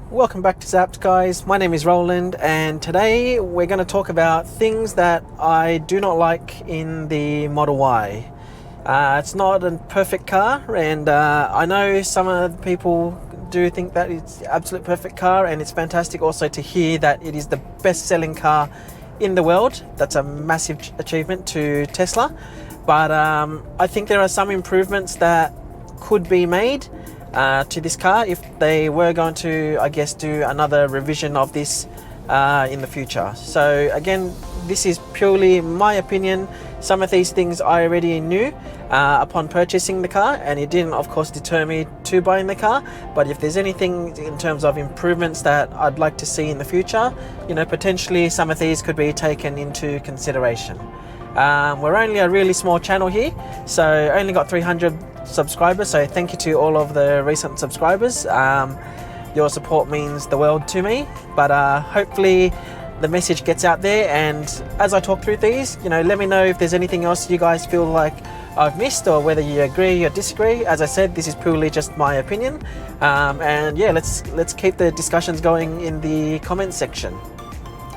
Welcome back to Zapped, guys. My name is Roland, and today we're going to talk about things that I do not like in the Model Y. It's not a perfect car, and I know some of the people do think that it's the absolute perfect car, and it's fantastic also to hear that it is the best-selling car in the world. That's a massive achievement to Tesla, but I think there are some improvements that could be made to this car if they were going to, I guess, do another revision of this in the future. So again, this is purely my opinion. Some of these things I already knew upon purchasing the car, and it didn't of course deter me to buying the car. But if there's anything in terms of improvements that I'd like to see in the future, you know, potentially some of these could be taken into consideration. We're only a really small channel here, so only got 300 subscribers, so thank you to all of the recent subscribers. Your support means the world to me, but hopefully the message gets out there, and as I talk through these, you know, let me know if there's anything else you guys feel like I've missed, or whether you agree or disagree. As I said, this is purely just my opinion, and yeah, let's keep the discussions going in the comment section.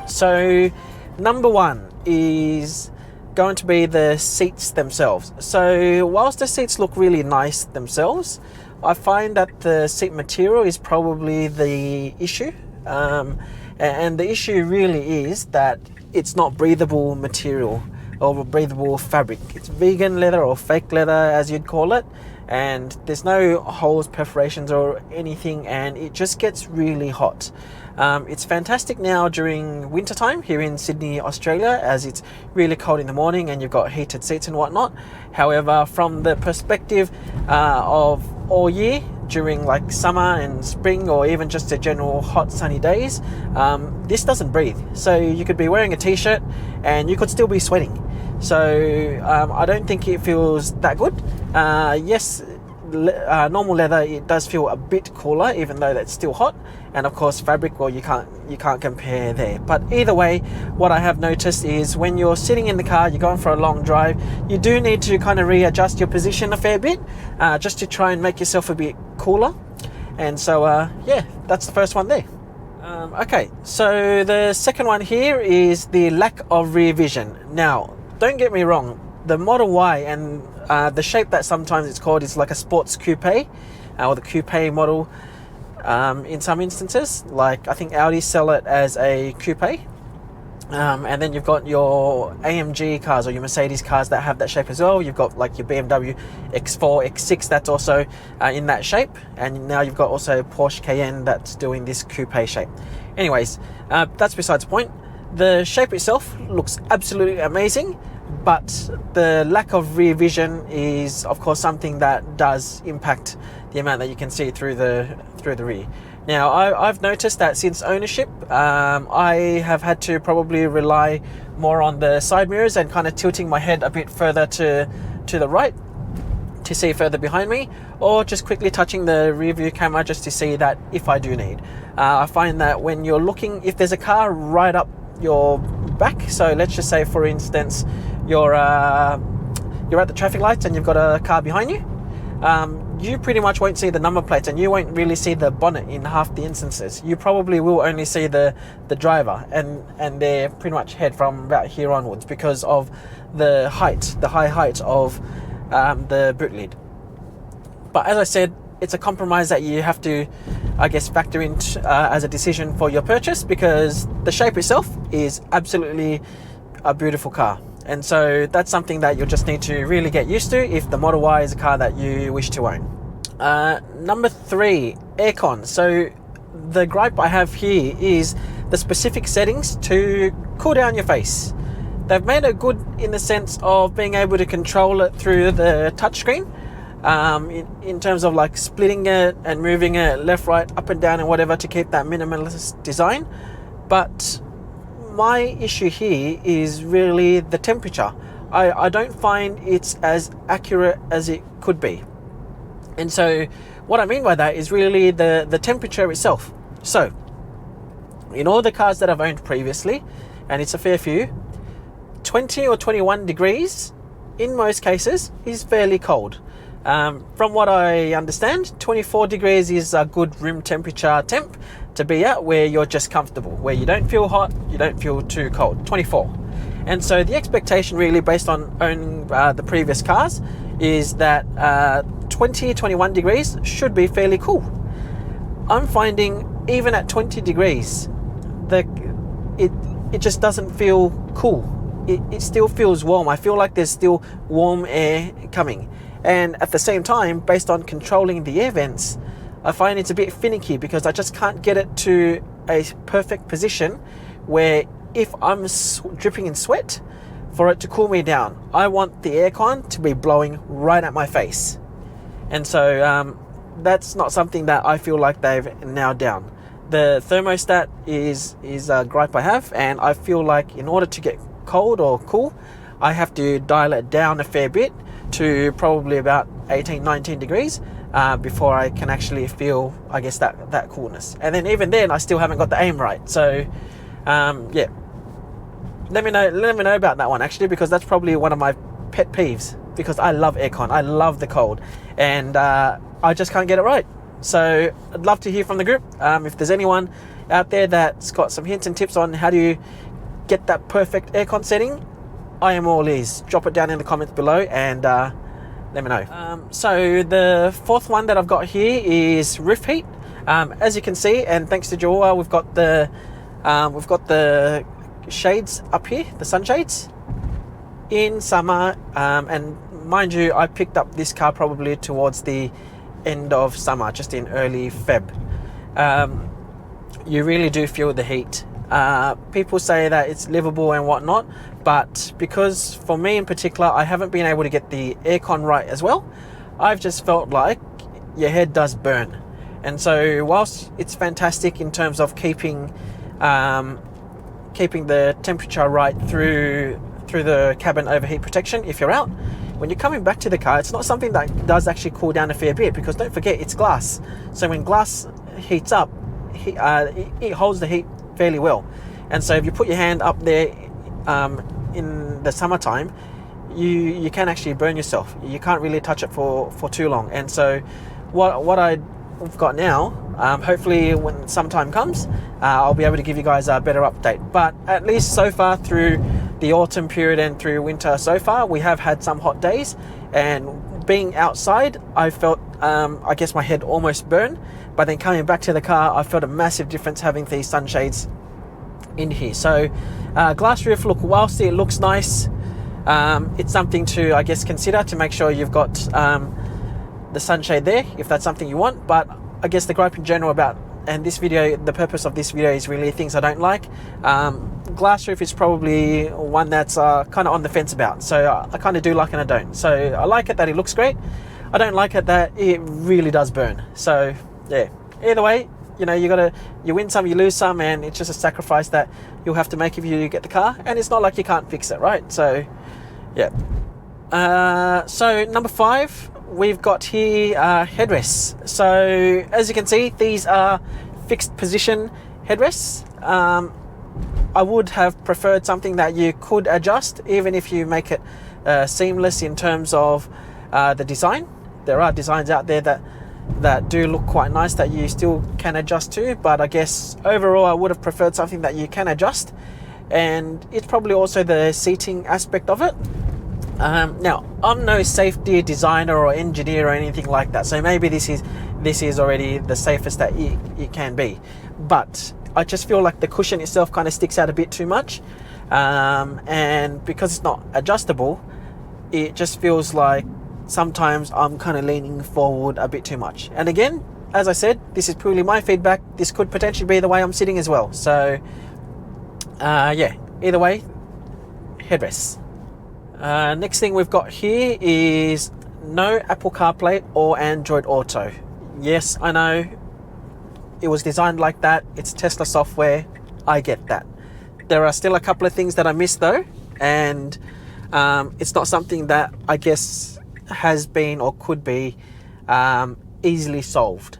So number one is going to be the seats themselves. So whilst the seats look really nice themselves, I find that the seat material is probably the issue, and the issue really is that it's not breathable material or breathable fabric. It's vegan leather or fake leather, as you'd call it, and there's no holes, perforations or anything, and it just gets really hot. It's fantastic now during winter time here in Sydney, Australia, as it's really cold in the morning and you've got heated seats and whatnot. However, from the perspective of all year, during like summer and spring, or even just the general hot sunny days, this doesn't breathe. So you could be wearing a t-shirt and you could still be sweating. So I don't think it feels that good. Yes, normal leather, it does feel a bit cooler, even though that's still hot. And of course fabric, well, you can't compare there. But either way, what I have noticed is when you're sitting in the car, you're going for a long drive, you do need to kind of readjust your position a fair bit, just to try and make yourself a bit cooler. And so yeah, that's the first one there. Okay, so the second one here is the lack of rear vision. Now, don't get me wrong, the Model Y and the shape that sometimes it's called is like a sports coupe, or the coupe model in some instances. Like I think Audi sell it as a coupe, and then you've got your AMG cars or your Mercedes cars that have that shape as well. You've got like your BMW X4, X6 that's also in that shape, and now you've got also Porsche Cayenne that's doing this coupe shape. Anyways, that's besides the point. The shape itself looks absolutely amazing, but the lack of rear vision is of course something that does impact the amount that you can see through the rear. Now I've noticed that since ownership, I have had to probably rely more on the side mirrors and kind of tilting my head a bit further to the right to see further behind me, or just quickly touching the rear view camera just to see that if I do need. I find that when you're looking, if there's a car right up your back, so let's just say for instance you're at the traffic lights and you've got a car behind you, you pretty much won't see the number plates, and you won't really see the bonnet in half the instances. You probably will only see the driver and their pretty much head from about here onwards, because of the high height of the boot lid. But as I said, it's a compromise that you have to, I guess, factor in as a decision for your purchase, because the shape itself is absolutely a beautiful car. And so that's something that you'll just need to really get used to if the Model Y is a car that you wish to own. Number 3, aircon. So the gripe I have here is the specific settings to cool down your face. They've made it good in the sense of being able to control it through the touchscreen, in terms of like splitting it and moving it left, right, up and down and whatever to keep that minimalist design. But my issue here is really the temperature. I don't find it's as accurate as it could be. And so what I mean by that is really the temperature itself. So in all the cars that I've owned previously, and it's a fair few, 20 or 21 degrees in most cases is fairly cold. From what I understand, 24 degrees is a good room temperature temp to be at, where you're just comfortable, where you don't feel hot, you don't feel too cold. 24. And so the expectation, really, based on owning the previous cars, is that 20, 21 degrees should be fairly cool. I'm finding even at 20 degrees, it just doesn't feel cool. It still feels warm. I feel like there's still warm air coming. And at the same time, based on controlling the air vents, I find it's a bit finicky because I just can't get it to a perfect position where if I'm dripping in sweat, for it to cool me down. I want the aircon to be blowing right at my face. And so that's not something that I feel like they've nailed down. The thermostat is a gripe I have, and I feel like in order to get cold or cool, I have to dial it down a fair bit to probably about 18, 19 degrees before I can actually feel, I guess, that coolness. And then even then, I still haven't got the aim right. So yeah, let me know about that one, actually, because that's probably one of my pet peeves, because I love aircon, I love the cold, and I just can't get it right. So I'd love to hear from the group. If there's anyone out there that's got some hints and tips on how do you get that perfect aircon setting, I am all ears. Drop it down in the comments below and let me know. So the fourth one that I've got here is roof heat. As you can see, and thanks to Joel, we've got the shades up here, the sunshades in summer. And mind you, I picked up this car probably towards the end of summer, just in early Feb. You really do feel the heat. People say that it's livable and whatnot, but because for me in particular, I haven't been able to get the aircon right as well, I've just felt like your head does burn. And so whilst it's fantastic in terms of keeping the temperature right through the cabin overheat protection, if you're out, when you're coming back to the car, it's not something that does actually cool down a fair bit, because don't forget, it's glass. So when glass heats up, it holds the heat fairly well. And so if you put your hand up there in the summertime, you can actually burn yourself. You can't really touch it for too long. And so what I've got now, hopefully when summertime comes, I'll be able to give you guys a better update. But at least so far through the autumn period and through winter so far, we have had some hot days, and being outside, I felt I guess my head almost burned. But then coming back to the car, I felt a massive difference having these sunshades in here. So glass roof, look, whilst it looks nice, it's something to, I guess, consider to make sure you've got the sunshade there if that's something you want. But I guess the gripe in general about, and this video, the purpose of this video is really things I don't like. Glass roof is probably one that's kind of on the fence about. So I kind of do like and I don't. So I like it that it looks great. I don't like it that it really does burn. So yeah, either way, you know, you win some, you lose some, and it's just a sacrifice that you'll have to make if you get the car. And it's not like you can't fix it, right? So yeah. So number 5, we've got here headrests. So as you can see, these are fixed position headrests. I would have preferred something that you could adjust, even if you make it seamless in terms of the design. There are designs out there that do look quite nice that you still can adjust to, but I guess overall I would have preferred something that you can adjust. And it's probably also the seating aspect of it. Now, I'm no safety designer or engineer or anything like that, so maybe this is already the safest that it can be, but I just feel like the cushion itself kind of sticks out a bit too much, and because it's not adjustable, it just feels like sometimes I'm kind of leaning forward a bit too much. And again, as I said, this is purely my feedback. This could potentially be the way I'm sitting as well. So yeah, either way, headrests. Next thing we've got here is no Apple CarPlay or Android Auto. Yes, I know it was designed like that. It's Tesla software. I get that. There are still a couple of things that I miss though, and it's not something that I guess has been or could be easily solved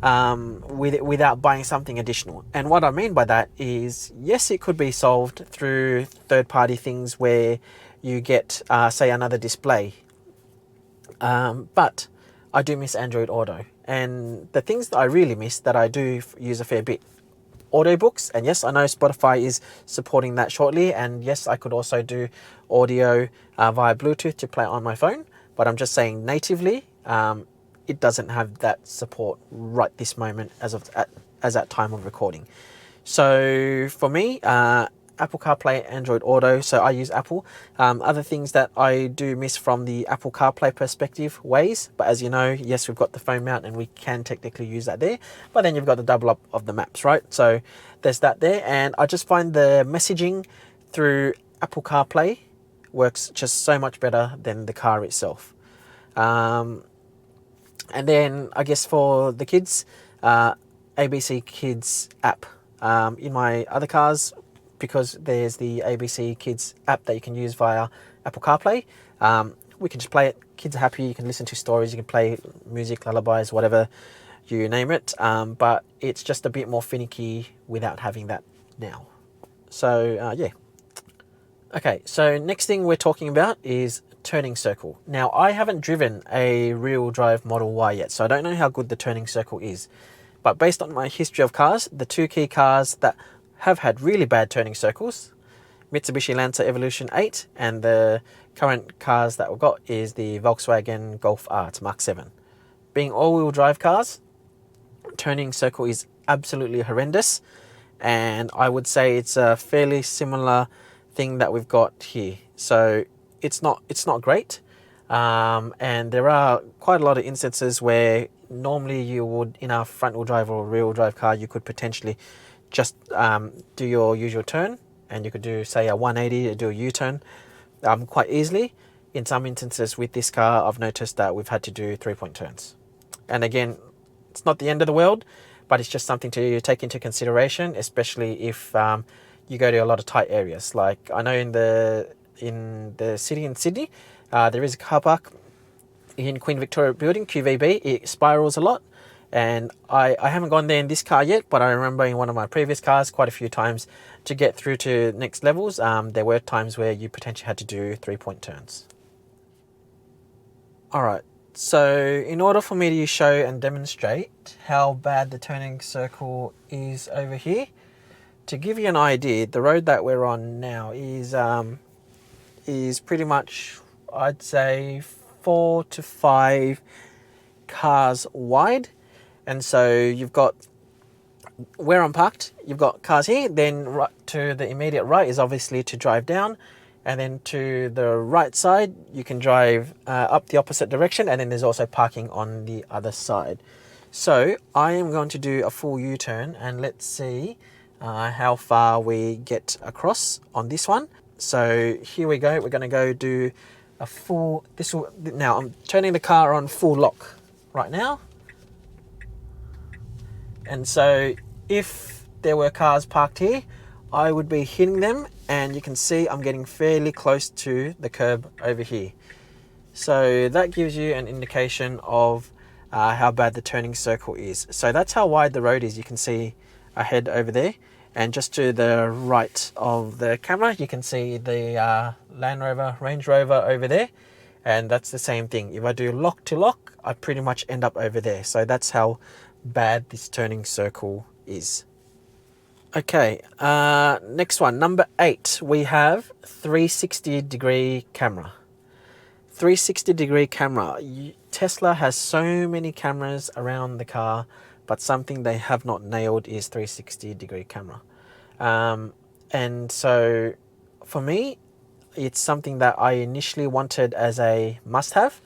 without buying something additional. And what I mean by that is, yes, it could be solved through third-party things where you get, say, another display. But I do miss Android Auto. And the things that I really miss that I do use a fair bit, audiobooks. And yes, I know Spotify is supporting that shortly. And yes, I could also do audio via Bluetooth to play on my phone. But I'm just saying natively, it doesn't have that support right this moment as at time of recording. So for me, Apple CarPlay, Android Auto, so I use Apple. Other things that I do miss from the Apple CarPlay perspective, Waze, but as you know, yes, we've got the phone mount and we can technically use that there, but then you've got the double up of the maps, right? So there's that there, and I just find the messaging through Apple CarPlay works just so much better than the car itself. And then I guess for the kids, ABC Kids app. In my other cars, because there's the ABC Kids app that you can use via Apple CarPlay, we can just play it. Kids are happy, you can listen to stories, you can play music, lullabies, whatever you name it, but it's just a bit more finicky without having that now. So yeah. Okay, so next thing we're talking about is turning circle. Now, I haven't driven a real drive Model Y yet, so I don't know how good the turning circle is. But based on my history of cars, the two key cars that have had really bad turning circles, Mitsubishi Lancer Evolution 8, and the current cars that we've got is the Volkswagen Golf R, it's Mark 7. Being all-wheel drive cars, turning circle is absolutely horrendous, and I would say it's a fairly similar thing that we've got here. So it's not great, and there are quite a lot of instances where normally you would, in a front wheel drive or rear wheel drive car, you could potentially just do your usual turn, and you could do, say, a 180 to do a U-turn quite easily. In some instances with this car, I've noticed that we've had to do 3-point turns. And again, it's not the end of the world, but it's just something to take into consideration, especially if you go to a lot of tight areas. Like I know in the city in Sydney, there is a car park in Queen Victoria Building, QVB. It spirals a lot, and I haven't gone there in this car yet, but I remember in one of my previous cars quite a few times to get through to next levels, there were times where you potentially had to do 3-point turns. Alright, so in order for me to show and demonstrate how bad the turning circle is over here, to give you an idea, the road that we're on now is pretty much, I'd say, 4 to 5 cars wide. And so you've got, where I'm parked, you've got cars here, then right to the immediate right is obviously to drive down, and then to the right side you can drive up the opposite direction, and then there's also parking on the other side. So I am going to do a full U-turn, and let's see how far we get across on this one. So here we go, we're going to go do a full, now I'm turning the car on full lock right now. And so if there were cars parked here, I would be hitting them, and you can see I'm getting fairly close to the curb over here. So that gives you an indication of how bad the turning circle is. So that's how wide the road is. You can see ahead over there, and just to the right of the camera you can see the Land Rover, Range Rover over there, and that's the same thing. If I do lock to lock, I pretty much end up over there. So that's how bad this turning circle is. Okay, next one, number 8, we have 360 degree camera. 360 degree camera. Tesla has so many cameras around the car, but something they have not nailed is 360 degree camera. And so for me, it's something that I initially wanted as a must-have.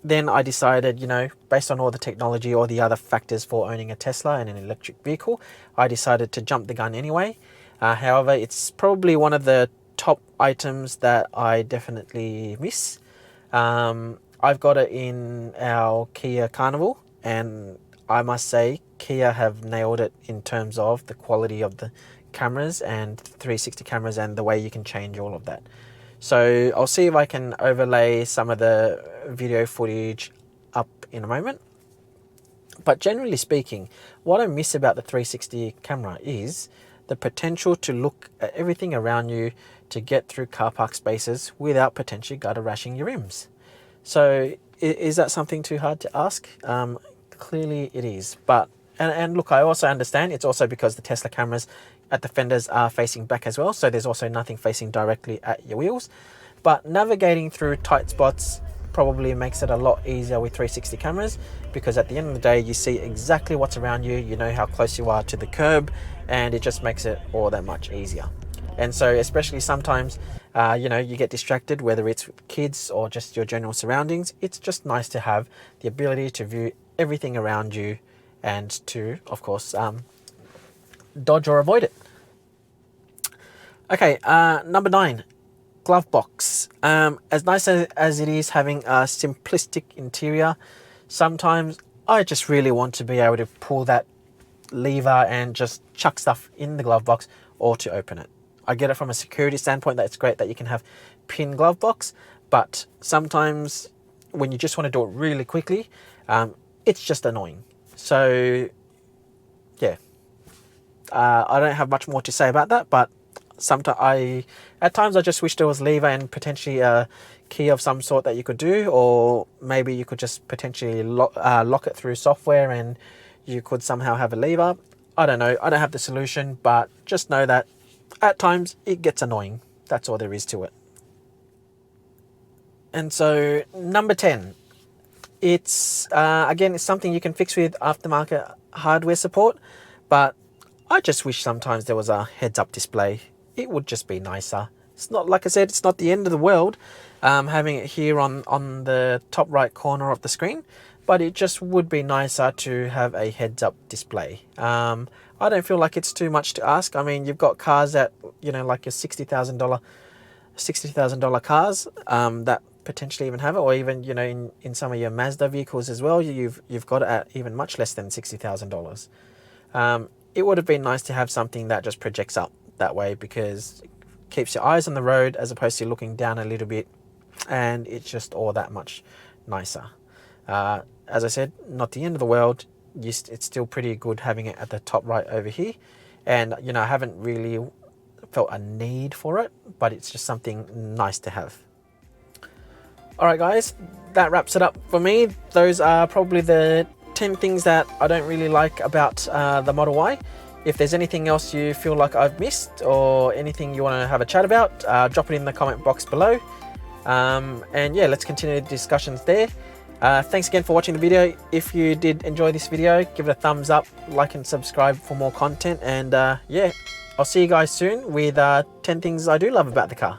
Then I decided, you know, based on all the technology or the other factors for owning a Tesla and an electric vehicle, I decided to jump the gun anyway. However, it's probably one of the top items that I definitely miss. I've got it in our Kia Carnival, and I must say Kia have nailed it in terms of the quality of the cameras and 360 cameras and the way you can change all of that. So I'll see if I can overlay some of the video footage up in a moment. But generally speaking, what I miss about the 360 camera is the potential to look at everything around you to get through car park spaces without potentially gutter rashing your rims. So is that something too hard to ask? Clearly it is. But and look, I also understand it's also because the Tesla cameras at the fenders are facing back as well, so there's also nothing facing directly at your wheels. But navigating through tight spots probably makes it a lot easier with 360 cameras, because at the end of the day you see exactly what's around you, you know how close you are to the curb, and it just makes it all that much easier. And so especially sometimes you know, you get distracted, whether it's kids or just your general surroundings, it's just nice to have the ability to view everything around you and to, of course, dodge or avoid it. Okay, number 9, Glovebox. As nice as it is having a simplistic interior, sometimes I just really want to be able to pull that lever and just chuck stuff in the glove box or to open it. I get it from a security standpoint that it's great that you can have pin glove box, but sometimes when you just want to do it really quickly, it's just annoying. So yeah, I don't have much more to say about that, but at times I just wish there was lever and potentially a key of some sort that you could do, or maybe you could just potentially lock it through software and you could somehow have a lever. I don't know, I don't have the solution, but just know that at times it gets annoying. That's all there is to it. And so number 10, it's again, it's something you can fix with aftermarket hardware support, but I just wish sometimes there was a heads-up display. It would just be nicer. It's not, like I said, it's not the end of the world having it here on the top right corner of the screen, but it just would be nicer to have a heads-up display. I don't feel like it's too much to ask. I mean, you've got cars that, you know, like your $60,000 cars that potentially even have it, or even, you know, in some of your Mazda vehicles as well, you've got it at even much less than $60,000. It would have been nice to have something that just projects up that way, because it keeps your eyes on the road as opposed to looking down a little bit, and it's just all that much nicer. As I said, not the end of the world. It's still pretty good having it at the top right over here, and you know, I haven't really felt a need for it, but it's just something nice to have. Alright guys, that wraps it up for me. Those are probably the 10 things that I don't really like about the Model Y. If there's anything else you feel like I've missed, or anything you want to have a chat about, drop it in the comment box below. And yeah, let's continue the discussions there. Thanks again for watching the video. If you did enjoy this video, give it a thumbs up, like and subscribe for more content, and yeah, I'll see you guys soon with 10 things I do love about the car.